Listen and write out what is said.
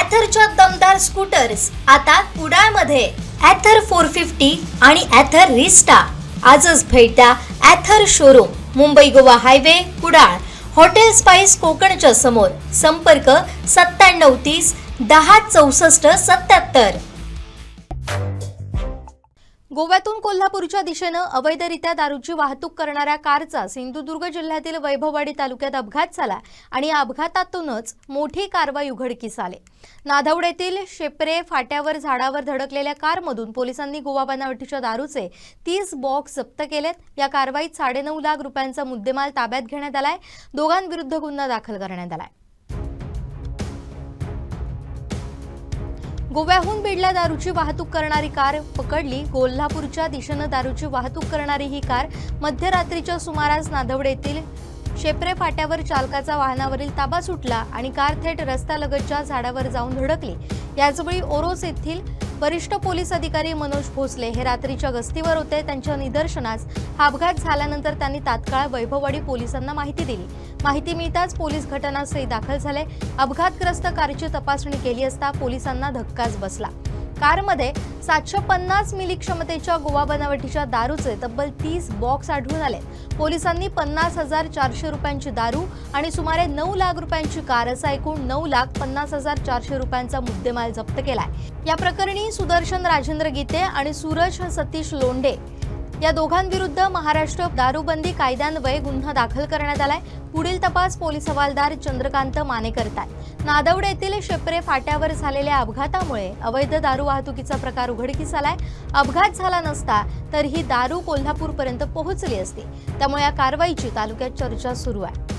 ॲथरच्या दमदार स्कूटर्स आता कुडाळमध्ये ॲथर 450 आणि ॲथर रिस्टा. आजच भेट द्या Ather showroom, Mumbai Goa highway, Kudal, hotel spice कोकणच्या समोर. संपर्क 9730 10 64 77. गोव्यातून कोल्हापूरच्या दिशेनं अवैधरित्या दारूची वाहतूक करणाऱ्या कारचा सिंधुदुर्ग जिल्ह्यातील वैभववाडी तालुक्यात अपघात झाला आणि या अपघातातूनच मोठी कारवाई उघडकीस आली. नाधवड येथील शेपरे फाट्यावर झाडावर धडकलेल्या कारमधून पोलिसांनी गोवा बनावटीच्या दारूचे 30 बॉक्स जप्त केलेत. या कारवाईत 9.5 लाख रुपयांचा मुद्देमाल ताब्यात घेण्यात आलाय. दोघांविरुद्ध गुन्हा दाखल करण्यात आलाय. गोव्याहून बीडला दारूची वाहतूक करणारी कार पकडली. कोल्हापूरच्या दिशेनं दारूची वाहतूक करणारी ही कार मध्यरात्रीच्या सुमारास नाधवड येथील शेपरे फाट्यावर चालकाचा वाहनावरील ताबा सुटला आणि कार थेट रस्त्यालगतच्या झाडावर जाऊन धडकली. याचवेळी ओरोस येथील वरिष्ठ पोलीस अधिकारी मनोज भोसले हे रात्रीच्या गस्तीवर होते. त्यांच्या निदर्शनास हा अपघात झाल्यानंतर त्यांनी तात्काळ वैभववाडी पोलिसांना माहिती दिली. माहिती मिळताच पोलीस घटनास्थळी दाखल झाले. अपघातग्रस्त कारची तपासणी केली असता पोलिसांना धक्काच बसला. कारमध्ये 750 मिली क्षमतेच्या गोवा बनावटीच्या दारूचे तब्बल 30 बॉक्स आढळून आले. पोलिसांनी 50,400 रुपयांची दारू आणि सुमारे 9 लाख रुपयांची कार असा एकूण 9,50,400 रुपयांचा मुद्देमाल जप्त केलाय. या प्रकरणी सुदर्शन राजेंद्र गीते आणि सूरज सतीश लोंढे या दोघांविरुद्ध महाराष्ट्र दारूबंदी कायद्यान्वये गुन्हा दाखल करण्यात आलाय. पुढील तपास पोलीस हवालदार चंद्रकांत माने करतायत. नाधवड येथील शेपरे फाट्यावर झालेल्या अपघातामुळे अवैध दारू वाहतुकीचा प्रकार उघडकीस आलाय. अपघात झाला नसता तर ही दारू कोल्हापूरपर्यंत पोहोचली असती. त्यामुळे या कारवाईची तालुक्यात चर्चा सुरू आहे.